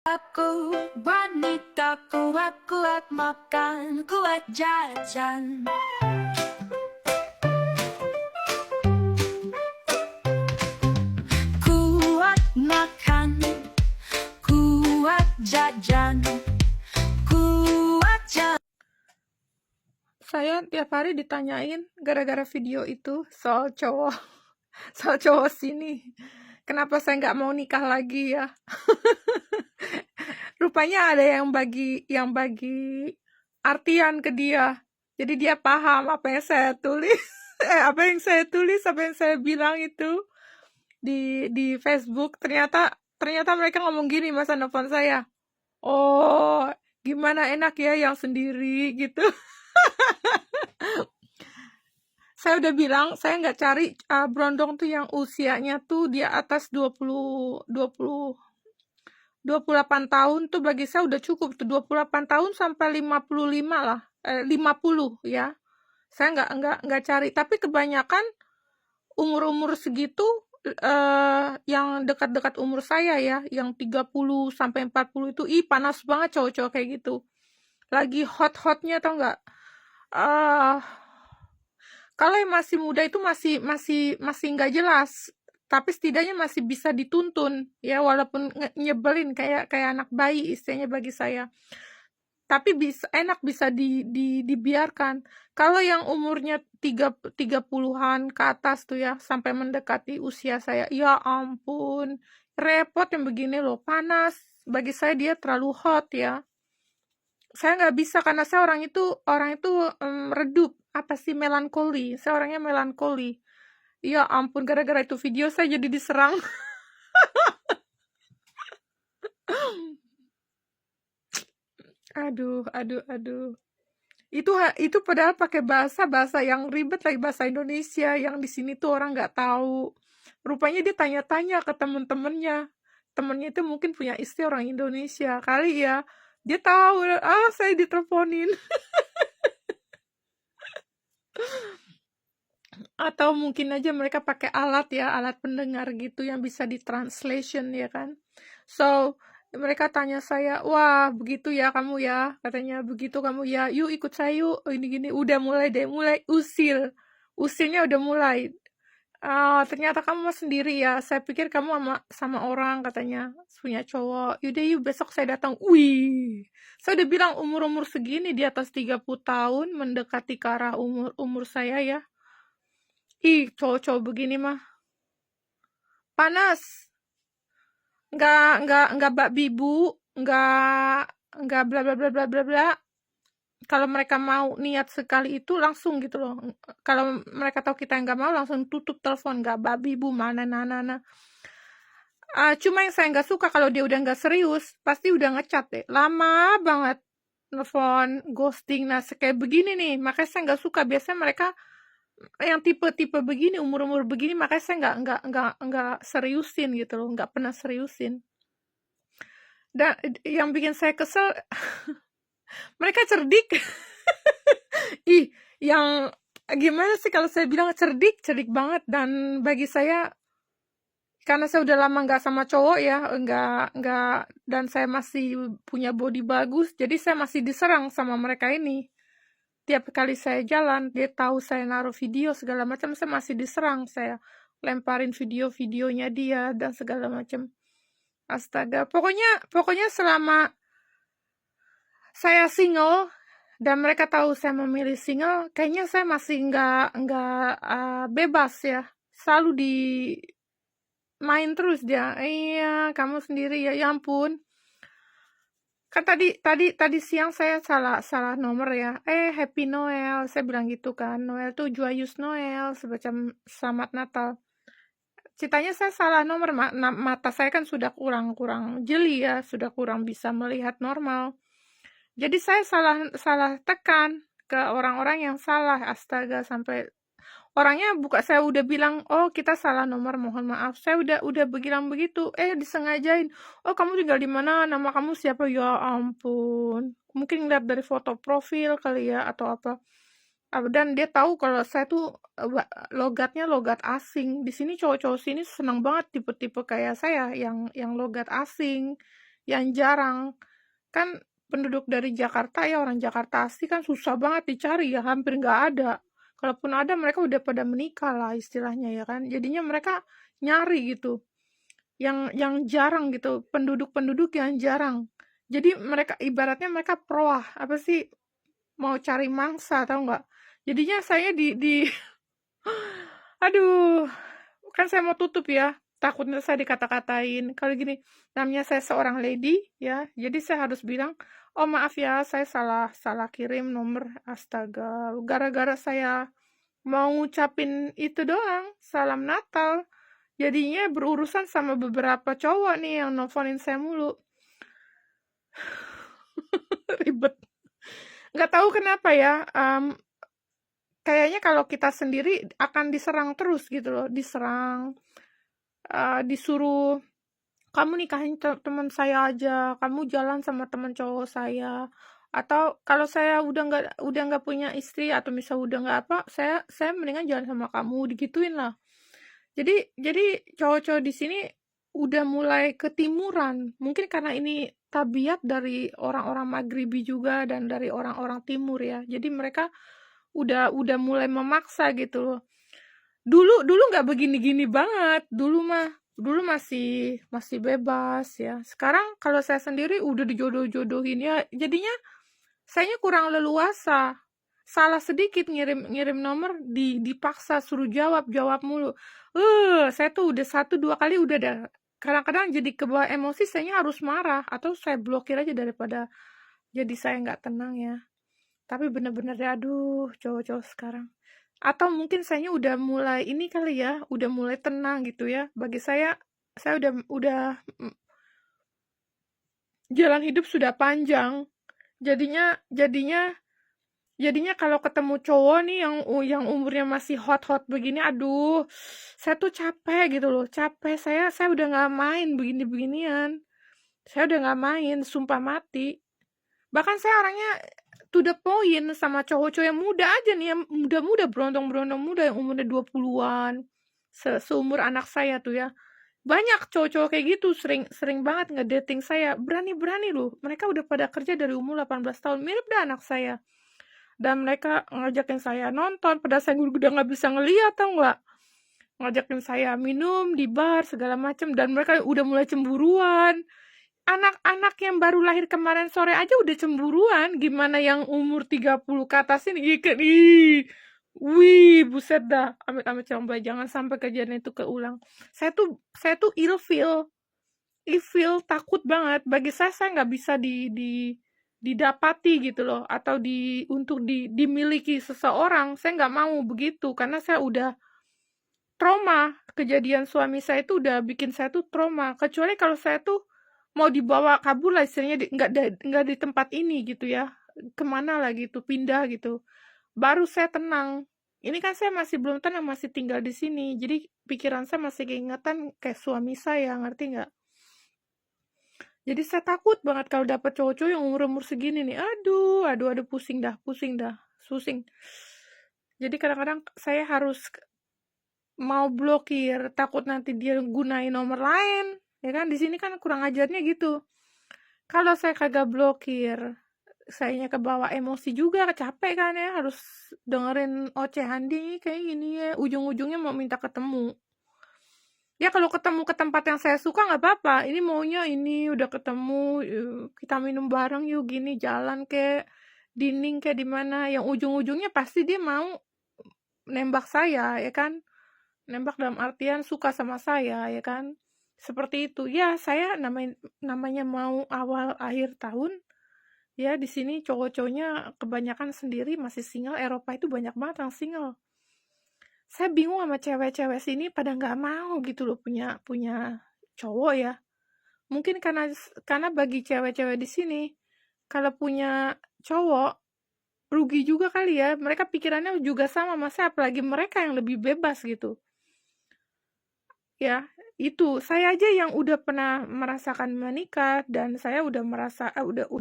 Aku wanita kuat-kuat makan, kuat jajan. Kuat makan, kuat jajan, kuat jajan. Saya tiap hari ditanyain gara-gara video itu soal cowok, soal cowok sini. Kenapa saya nggak mau nikah lagi ya? Rupanya ada yang bagi artian ke dia. Jadi dia paham apa yang saya tulis, apa yang saya bilang itu di Facebook. Ternyata mereka ngomong gini masa nelfon saya. Oh, gimana enak ya yang sendiri gitu. Saya udah bilang, saya nggak cari berondong tuh yang usianya tuh di atas 28 tahun tuh bagi saya udah cukup tuh 28 tahun sampai 55 lah, 50 ya. Saya nggak cari, tapi kebanyakan umur-umur segitu yang dekat-dekat umur saya ya, yang 30 sampai 40 itu panas banget cowok-cowok kayak gitu. Lagi hot-hotnya tau nggak? Kalau yang masih muda itu masih nggak jelas, tapi setidaknya masih bisa dituntun ya, walaupun nyebelin kayak anak bayi istilahnya bagi saya. Tapi enak bisa dibiarkan. Kalau yang umurnya 30-an ke atas tuh ya, sampai mendekati usia saya, ya ampun, repot yang begini loh, panas. Bagi saya dia terlalu hot ya. Saya nggak bisa karena saya orang itu redup, apa sih, melankoli. Saya orangnya melankoli. Ya ampun, gara-gara itu video saya jadi diserang. Aduh. Itu padahal pakai bahasa yang ribet lagi, bahasa Indonesia yang di sini tuh orang nggak tahu. Rupanya dia tanya-tanya ke temen-temennya. Temennya itu mungkin punya istri orang Indonesia kali ya. Dia tahu, saya diteleponin. Atau mungkin aja mereka pakai alat ya, alat pendengar gitu yang bisa ditranslation ya kan. So, mereka tanya saya, wah begitu ya kamu ya, katanya begitu kamu ya, yuk ikut saya yuk, ini gini, udah mulai usilnya udah mulai. Ternyata kamu sendiri ya, saya pikir kamu sama orang katanya, punya cowok, yaudah yuk besok saya datang. Wih, saya udah bilang umur segini di atas 30 tahun, mendekati ke arah umur saya ya. Ih, cowok-cowok begini mah panas. Nggak babibu, nggak bla bla bla bla bla bla. Kalau mereka mau niat sekali itu langsung gitu loh. Kalau mereka tahu kita nggak mau langsung tutup telepon, nggak babibu mana nana. Cuma yang saya nggak suka kalau dia udah nggak serius, pasti udah ngechat deh. Lama banget nelfon, ghosting, nah kayak begini nih. Makanya saya nggak suka. Biasanya mereka yang tipe-tipe begini, umur-umur begini, makanya saya nggak seriusin gitu loh, nggak pernah seriusin. Dan yang bikin saya kesel, mereka cerdik. Ih, yang gimana sih kalau saya bilang cerdik banget. Dan bagi saya, karena saya udah lama nggak sama cowok ya, nggak, dan saya masih punya body bagus, jadi saya masih diserang sama mereka ini. Tiap kali saya jalan, dia tahu saya naruh video segala macam, saya masih diserang. Saya lemparin videonya dia dan segala macam. Astaga, pokoknya selama saya single dan mereka tahu saya memilih single, kayaknya saya masih nggak bebas ya. Selalu di main terus dia. Iya, kamu sendiri ya, ya ampun. Kan tadi siang saya salah nomor ya. Happy Noel, saya bilang gitu kan. Noel tuh Joyous Noel, semacam selamat Natal. Ceritanya saya salah nomor, mata saya kan sudah kurang jeli ya, sudah kurang bisa melihat normal. Jadi saya salah tekan ke orang-orang yang salah. Astaga, sampai orangnya saya udah bilang, oh kita salah nomor, mohon maaf. Saya udah bilang begitu, disengajain. Oh kamu tinggal di mana, nama kamu siapa? Ya ampun, mungkin lihat dari foto profil kali ya atau apa. Dan dia tahu kalau saya tuh logatnya logat asing. Di sini cowok-cowok sini senang banget tipe-tipe kayak saya yang logat asing, yang jarang. Kan penduduk dari Jakarta ya, orang Jakarta asli kan susah banget dicari ya, hampir nggak ada. Kalaupun ada mereka udah pada menikah lah istilahnya ya kan. Jadinya mereka nyari gitu. Yang jarang gitu, penduduk-penduduk yang jarang. Jadi mereka ibaratnya mereka proah, apa sih, mau cari mangsa tahu nggak? Jadinya saya di aduh, kan saya mau tutup ya. Takutnya saya dikata-katain. Kalau gini, namanya saya seorang lady ya. Jadi saya harus bilang, "Oh, maaf ya, saya salah kirim nomor." Astaga, gara-gara saya mau ngucapin itu doang, salam Natal. Jadinya berurusan sama beberapa cowok nih yang nelfonin saya mulu. Ribet. Nggak tahu kenapa ya, kayaknya kalau kita sendiri akan diserang terus gitu loh, diserang, disuruh, "Kamu nikahin teman saya aja, kamu jalan sama teman cowok saya." Atau kalau saya udah nggak punya istri atau misal udah nggak apa, saya mendingan jalan sama kamu, digituin lah. Jadi cowok-cowok di sini udah mulai ketimuran. Mungkin karena ini tabiat dari orang-orang Maghribi juga dan dari orang-orang timur ya. Jadi mereka udah mulai memaksa gitu loh. Dulu nggak begini-gini banget. Dulu masih bebas ya. Sekarang kalau saya sendiri udah dijodoh-jodohin ya. Jadinya sayanya kurang leluasa. Salah sedikit ngirim nomor dipaksa suruh jawab mulu. Saya tuh udah 1-2 kali udah dah. Kadang-kadang jadi kebawa emosi, sayanya harus marah atau saya blokir aja daripada jadi saya nggak tenang ya. Tapi bener-bener ya, aduh, cowok-cowok sekarang. Atau mungkin sayanya udah mulai ini kali ya, udah mulai tenang gitu ya. Bagi saya udah jalan hidup sudah panjang. Jadinya kalau ketemu cowok nih yang umurnya masih hot-hot begini, aduh, saya tuh capek gitu loh, capek. Saya udah nggak main beginian. Saya udah nggak main, sumpah mati. Bahkan saya orangnya to the point sama cowok-cowok yang muda aja nih, yang muda-muda, berondong-berondong muda yang umurnya 20-an. Seumur anak saya tuh ya. Banyak cowok-cowok kayak gitu, sering banget ngedating saya. Berani-berani loh. Mereka udah pada kerja dari umur 18 tahun, mirip dah anak saya. Dan mereka ngajakin saya nonton, padahal saya udah nggak bisa ngeliat, tau nggak? Ngajakin saya minum di bar, segala macem, dan mereka udah mulai cemburuan. Anak-anak yang baru lahir kemarin sore aja udah cemburuan, gimana yang umur 30 ke atas ini? Wih, buset dah, amit-amit coba jangan sampai kejadian itu keulang. Saya tuh ilfeel, takut banget. Bagi saya nggak bisa didapati gitu loh, atau untuk dimiliki seseorang. Saya nggak mau begitu, karena saya udah trauma. Kejadian suami saya itu udah bikin saya tuh trauma. Kecuali kalau saya tuh mau dibawa kabur lah, istilahnya nggak di tempat ini gitu ya, kemana lah gitu, pindah gitu, baru saya tenang. Ini kan saya masih belum tenang, masih tinggal di sini, jadi pikiran saya masih keingetan kayak suami saya, ngerti nggak? Jadi saya takut banget kalau dapet cowok-cowok yang umur-umur segini nih. Aduh, pusing dah, susing. Jadi kadang-kadang saya harus mau blokir, takut nanti dia gunain nomor lain. Ya kan, di sini kan kurang ajarnya gitu. Kalau saya kagak blokir, sayanya kebawa emosi juga, capek kan ya, harus dengerin ocehan dia kayak gini ya. Ujung-ujungnya mau minta ketemu. Ya kalau ketemu ke tempat yang saya suka nggak apa-apa. Ini maunya ini udah ketemu, kita minum bareng yuk gini, jalan kayak dinding kayak di mana. Yang ujung-ujungnya pasti dia mau nembak saya ya kan. Nembak dalam artian suka sama saya ya kan. Seperti itu. Ya saya namanya mau awal akhir tahun. Ya di sini cowok-cowoknya kebanyakan sendiri masih single. Eropa itu banyak banget yang single. Saya bingung sama cewek-cewek sini pada nggak mau gitu loh punya cowok ya. Mungkin karena bagi cewek-cewek di sini kalau punya cowok rugi juga kali ya. Mereka pikirannya juga sama sama saya, apalagi mereka yang lebih bebas gitu. Ya, itu saya aja yang udah pernah merasakan menikah dan saya udah merasa udah